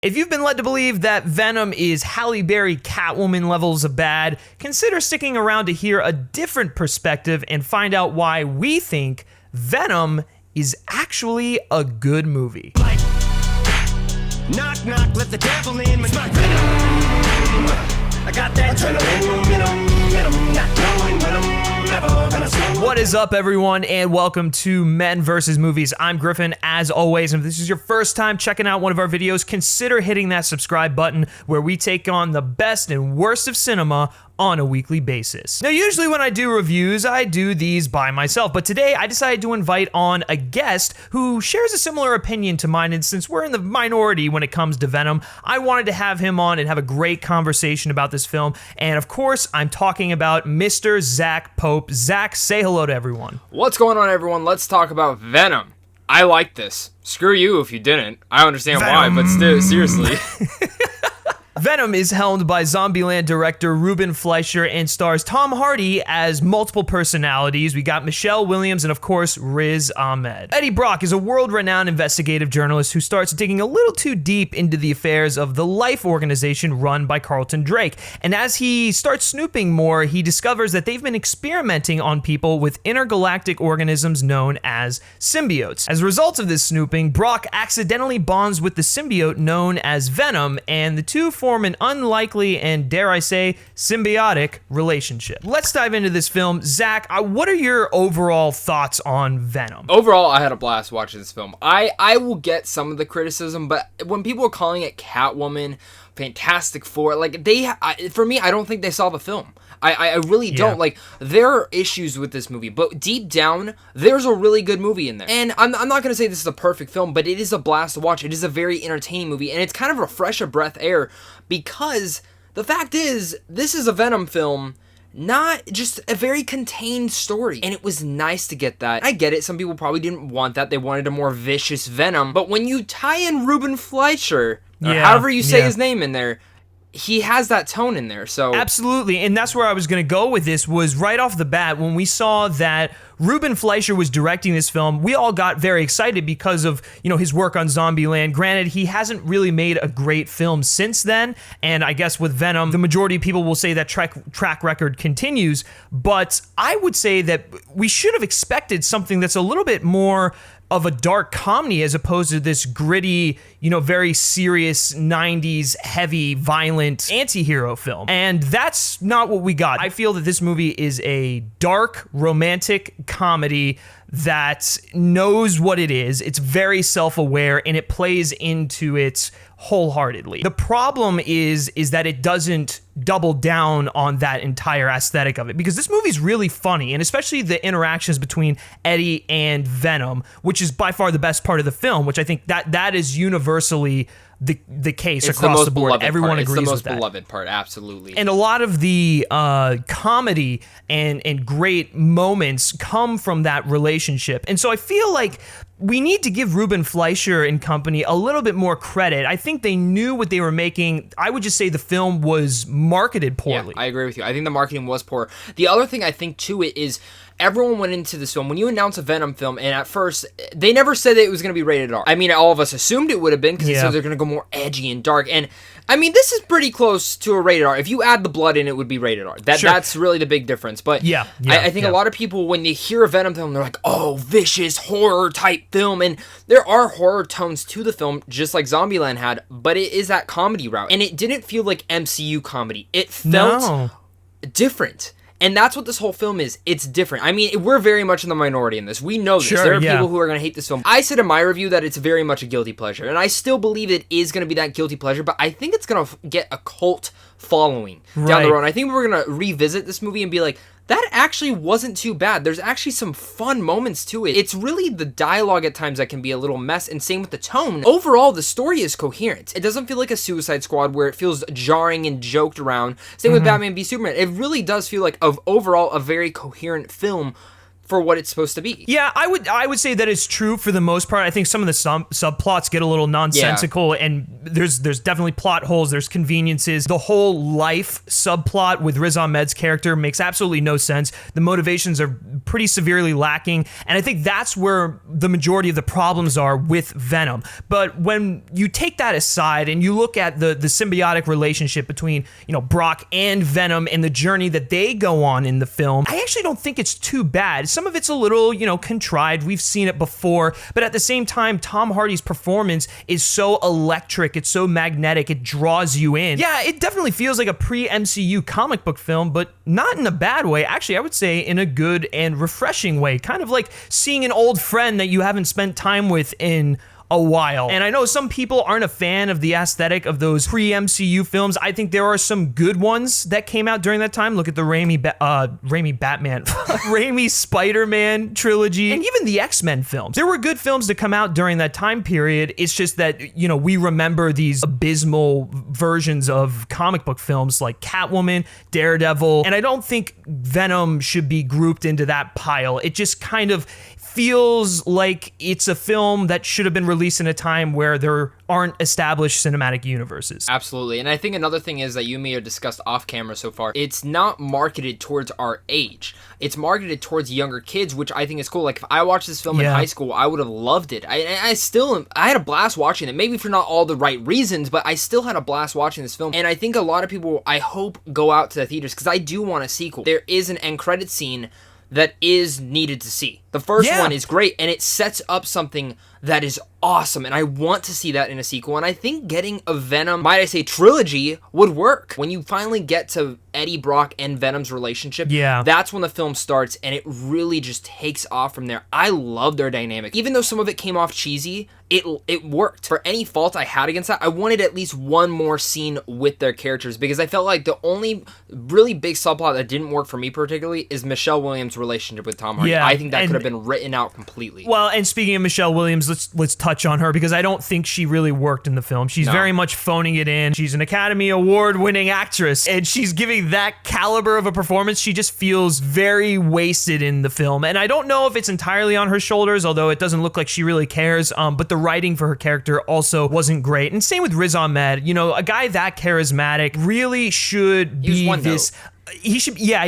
If you've been led to believe that Venom is Halle Berry Catwoman levels of bad, consider sticking around to hear a different perspective and find out why we think Venom is actually a good movie. Knock, knock, let the devil in. It's my Venom. I got that Venom, not knowing when I'm never gonna slow. What is up, everyone, and welcome to Men vs. Movies. I'm Griffin, as always, and if this is your first time checking out one of our videos, consider hitting that subscribe button where we take on the best and worst of cinema on a weekly basis. Now, usually when I do reviews, I do these by myself, but today I decided to invite on a guest who shares a similar opinion to mine, and since we're in the minority when it comes to Venom, I wanted to have him on and have a great conversation about this film, and of course, I'm talking about Mr. Zach Pope. Zach, say hello to everyone. What's going on, everyone? Let's talk about Venom. I like this. Screw you if you didn't. I understand Venom. why, but still, seriously. Venom is helmed by Zombieland director Ruben Fleischer and stars Tom Hardy as multiple personalities. We got Michelle Williams and, of course, Riz Ahmed. Eddie Brock is a world-renowned investigative journalist who starts digging a little too deep into the affairs of the Life organization run by Carlton Drake. And as he starts snooping more, he discovers that they've been experimenting on people with intergalactic organisms known as symbiotes. As a result of this snooping, Brock accidentally bonds with the symbiote known as Venom, and the two form an unlikely and, dare I say, symbiotic relationship. Let's dive into this film. Zach, what are your overall thoughts on Venom? Overall, I had a blast watching this film. I will get some of the criticism, but when people are calling it Catwoman, Fantastic Four, like for me, I don't think they saw the film. I really don't. Like, there are issues with this movie, but deep down, there's a really good movie in there. And I'm not going to say this is a perfect film, but it is a blast to watch. It is a very entertaining movie, and it's kind of a fresh of breath air because the fact is, this is a Venom film, not just a very contained story. And it was nice to get that. I get it. Some people probably didn't want that. They wanted a more vicious Venom. But when you tie in Ruben Fleischer, or however you say his name in there, he has that tone in there, so... Absolutely, and that's where I was going to go with this, was right off the bat, when we saw that Ruben Fleischer was directing this film, we all got very excited because of, his work on Zombieland. Granted, he hasn't really made a great film since then, and I guess with Venom, the majority of people will say that track record continues, but I would say that we should have expected something that's a little bit more of a dark comedy as opposed to this gritty, very serious 90s heavy, violent anti-hero film. And that's not what we got. I feel that this movie is a dark, romantic comedy that knows what it is. It's very self-aware and it plays into it wholeheartedly. The problem is that it doesn't double down on that entire aesthetic of it, because this movie's really funny, and especially the interactions between Eddie and Venom, which is by far the best part of the film, which I think that is universally the case across the board. Everyone agrees with that. It's the most beloved part, absolutely. And a lot of the comedy and great moments come from that relationship. And so I feel like we need to give Ruben Fleischer and company a little bit more credit. I think they knew what they were making. I would just say the film was marketed poorly. Yeah, I agree with you. I think the marketing was poor. The other thing I think, too, is everyone went into this film, when you announce a Venom film, and at first, they never said that it was going to be rated R. I mean, all of us assumed it would have been, because they said they're going to go more edgy and dark, and I mean, this is pretty close to a rated R. If you add the blood in, it would be rated R. That's really the big difference. But I think a lot of people, when they hear a Venom film, they're like, oh, vicious horror type film. And there are horror tones to the film, just like Zombieland had, but it is that comedy route. And it didn't feel like MCU comedy. It felt different. And that's what this whole film is. It's different. I mean, we're very much in the minority in this. We know this. There are people who are going to hate this film. I said in my review that it's very much a guilty pleasure. And I still believe it is going to be that guilty pleasure. But I think it's going to get a cult following down the road. And I think we're going to revisit this movie and be like, that actually wasn't too bad. There's actually some fun moments to it. It's really the dialogue at times that can be a little mess, and same with the tone. Overall, the story is coherent. It doesn't feel like a Suicide Squad where it feels jarring and joked around. Same with Batman v Superman. It really does feel like, overall, a very coherent film for what it's supposed to be. Yeah, I would say that it's true for the most part. I think some of the subplots get a little nonsensical, and there's definitely plot holes, there's conveniences. The whole life subplot with Riz Ahmed's character makes absolutely no sense. The motivations are pretty severely lacking, and I think that's where the majority of the problems are with Venom. But when you take that aside and you look at the symbiotic relationship between, Brock and Venom and the journey that they go on in the film, I actually don't think it's too bad. Some of it's a little, contrived. We've seen it before, but at the same time, Tom Hardy's performance is so electric. It's so magnetic. It draws you in. Yeah, it definitely feels like a pre-MCU comic book film, but not in a bad way. Actually, I would say in a good and refreshing way. Kind of like seeing an old friend that you haven't spent time with in a while. And I know some people aren't a fan of the aesthetic of those pre-MCU films. I think there are some good ones that came out during that time. Look at the Raimi Batman, Raimi Spider-Man trilogy, and even the X-Men films. There were good films to come out during that time period. It's just that, we remember these abysmal versions of comic book films like Catwoman, Daredevil, and I don't think Venom should be grouped into that pile. It just kind of feels like it's a film that should have been released in a time where there aren't established cinematic universes. Absolutely. And I think another thing is that you may have discussed off camera so far, it's not marketed towards our age. It's marketed towards younger kids, which I think is cool. Like, if I watched this film in high school, I would have loved it. I had a blast watching it, maybe for not all the right reasons, but I still had a blast watching this film. And I think a lot of people, I hope, go out to the theaters, because I do want a sequel. There is an end credit scene that is needed to see. The first one is great, and it sets up something that is awesome, and I want to see that in a sequel, and I think getting a Venom, might I say trilogy, would work. When you finally get to Eddie Brock and Venom's relationship, that's when the film starts, and it really just takes off from there. I love their dynamic. Even though some of it came off cheesy, it worked. For any fault I had against that, I wanted at least one more scene with their characters, because I felt like the only really big subplot that didn't work for me particularly is Michelle Williams' relationship with Tom Hardy. I think that could have been written out completely. Well, and speaking of Michelle Williams, let's touch on her, because I don't think she really worked in the film. She's very much phoning it in. She's an Academy Award-winning actress, and she's giving that caliber of a performance. She just feels very wasted in the film, and I don't know if it's entirely on her shoulders, although it doesn't look like she really cares, but the writing for her character also wasn't great. And same with Riz Ahmed. A guy that charismatic really should be this... He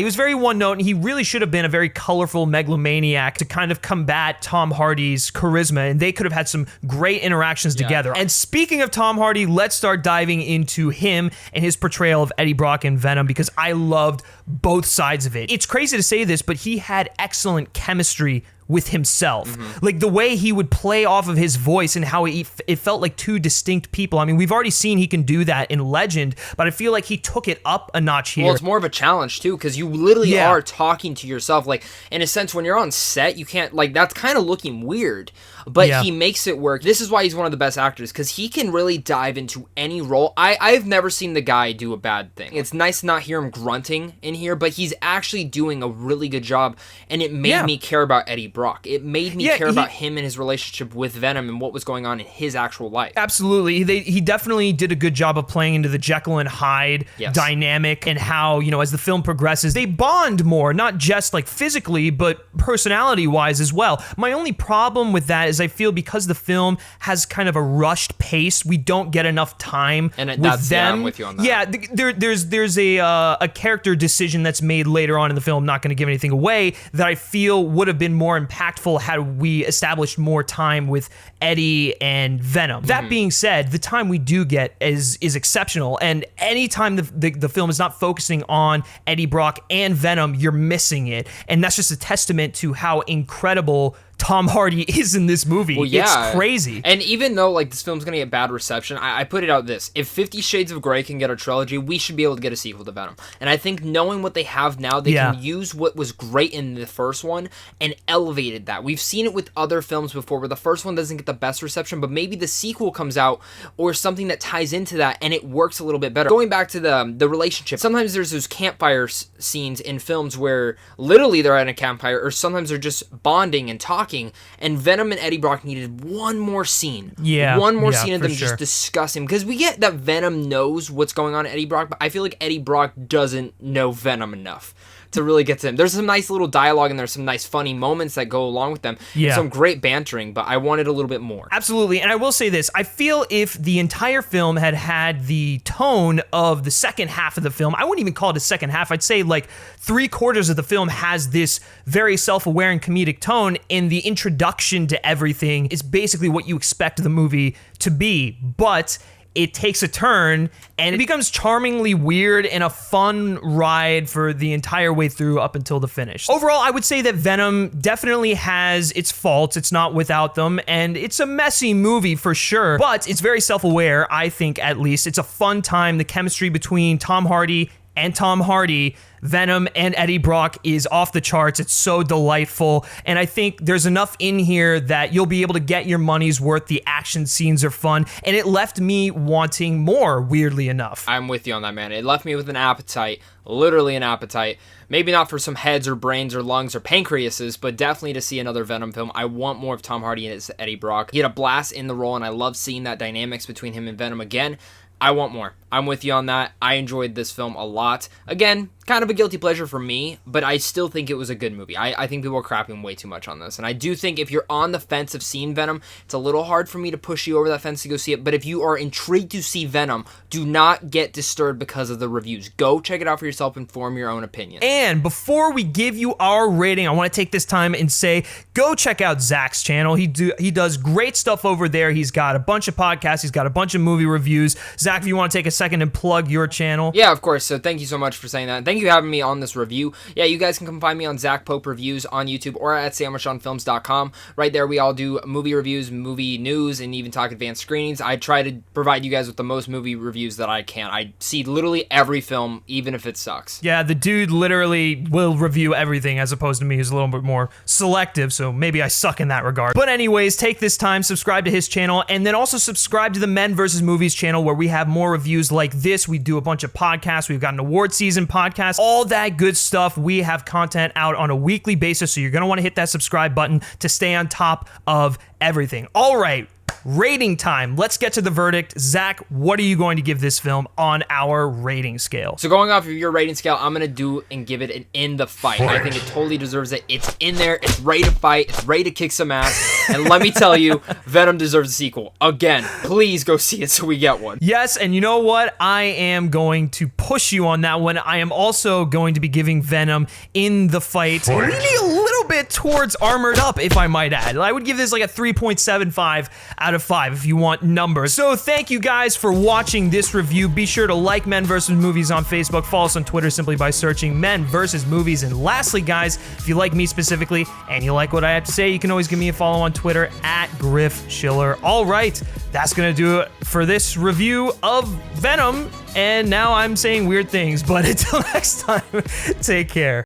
was very one note, and he really should have been a very colorful megalomaniac to kind of combat Tom Hardy's charisma, and they could have had some great interactions together. And speaking of Tom Hardy, let's start diving into him and his portrayal of Eddie Brock in Venom, because I loved both sides of it. It's crazy to say this, but he had excellent chemistry with himself. Like the way he would play off of his voice and how it felt like two distinct people. I mean, we've already seen he can do that in Legend, but I feel like he took it up a notch here. Well, it's more of a challenge too, because you literally are talking to yourself. Like, in a sense, when you're on set, you can't, like, that's kind of looking weird, but he makes it work. This is why he's one of the best actors, because he can really dive into any role. I've never seen the guy do a bad thing. It's nice to not hear him grunting in here, but he's actually doing a really good job, and it made me care about Eddie Brock. It made me care about him and his relationship with Venom and what was going on in his actual life. Absolutely. He definitely did a good job of playing into the Jekyll and Hyde dynamic, and how, as the film progresses, they bond more, not just like physically, but personality-wise as well. My only problem with that is I feel because the film has kind of a rushed pace, we don't get enough time with them. I'm with you on that. Yeah, there's a character decision that's made later on in the film, not going to give anything away, that I feel would have been more impactful had we established more time with Eddie and Venom. That being said, the time we do get is exceptional, and anytime the film is not focusing on Eddie Brock and Venom, you're missing it, and that's just a testament to how incredible Tom Hardy is in this movie. Well, yeah. It's crazy. And even though this film's gonna get bad reception, I put it out this: if 50 Shades of Grey can get a trilogy, we should be able to get a sequel to Venom. And I think knowing what they have now, they can use what was great in the first one and elevated that. We've seen it with other films before, where the first one doesn't get the best reception, but maybe the sequel comes out or something that ties into that, and it works a little bit better. Going back to the relationship, sometimes there's those campfire scenes in films where literally they're at a campfire, or sometimes they're just bonding and talking. And Venom and Eddie Brock needed one more scene. One more scene of them just discussing. Because we get that Venom knows what's going on in Eddie Brock, but I feel like Eddie Brock doesn't know Venom enough to really get to him. There's some nice little dialogue and there's some nice funny moments that go along with them. Yeah. Some great bantering, but I wanted a little bit more. Absolutely. And I will say this. I feel if the entire film had the tone of the second half of the film, I wouldn't even call it a second half. I'd say like 3/4 of the film has this very self-aware and comedic tone, and the introduction to everything is basically what you expect the movie to be. But it takes a turn and it becomes charmingly weird and a fun ride for the entire way through up until the finish. Overall, I would say that Venom definitely has its faults. It's not without them, and it's a messy movie for sure, but it's very self-aware, I think, at least. It's a fun time. The chemistry between Tom Hardy, Venom, and Eddie Brock is off the charts. It's so delightful. And I think there's enough in here that you'll be able to get your money's worth. The action scenes are fun. And it left me wanting more, weirdly enough. I'm with you on that, man. It left me with an appetite, literally an appetite. Maybe not for some heads or brains or lungs or pancreases, but definitely to see another Venom film. I want more of Tom Hardy and Eddie Brock. He had a blast in the role, and I love seeing that dynamics between him and Venom again. I want more. I'm with you on that. I enjoyed this film a lot. Again, kind of a guilty pleasure for me, but I still think it was a good movie. I think people are crapping way too much on this. And I do think if you're on the fence of seeing Venom, it's a little hard for me to push you over that fence to go see it. But if you are intrigued to see Venom, do not get disturbed because of the reviews. Go check it out for yourself and form your own opinion. And before we give you our rating, I want to take this time and say, go check out Zach's channel. He does great stuff over there. He's got a bunch of podcasts. He's got a bunch of movie reviews. Zach, if you want to take a second and plug your channel. Yeah, of course. So thank you so much for saying that. And thank you for having me on this review. Yeah, you guys can come find me on Zach Pope Reviews on YouTube or at sandwichonfilms.com. Right there, we all do movie reviews, movie news, and even talk advanced screenings. I try to provide you guys with the most movie reviews that I can. I see literally every film, even if it sucks. Yeah, the dude literally will review everything as opposed to me, who's a little bit more selective, so maybe I suck in that regard. But anyways, take this time, subscribe to his channel, and then also subscribe to the Men vs. Movies channel, where we have more reviews like this. We do a bunch of podcasts. We've got an award season podcast, all that good stuff. We have content out on a weekly basis, so you're going to want to hit that subscribe button to stay on top of everything. All right, rating time. Let's get to the verdict. Zach, what are you going to give this film on our rating scale? So going off of your rating scale, I'm going to do and give it an in the fight. I think it totally deserves it. It's in there. It's ready to fight. It's ready to kick some ass. And let me tell you, Venom deserves a sequel. Again, please go see it so we get one. Yes, and you know what? I am going to push you on that one. I am also going to be giving Venom in the fight leaning a little bit towards Armored Up, if I might add. I would give this like a 3.75 out of 5 if you want numbers. So thank you guys for watching this review. Be sure to like Men vs. Movies on Facebook. Follow us on Twitter simply by searching Men vs. Movies. And lastly, guys, if you like me specifically and you like what I have to say, you can always give me a follow on Twitter at Griff Schiller. All right, that's going to do it for this review of Venom. And now I'm saying weird things, but until next time, take care.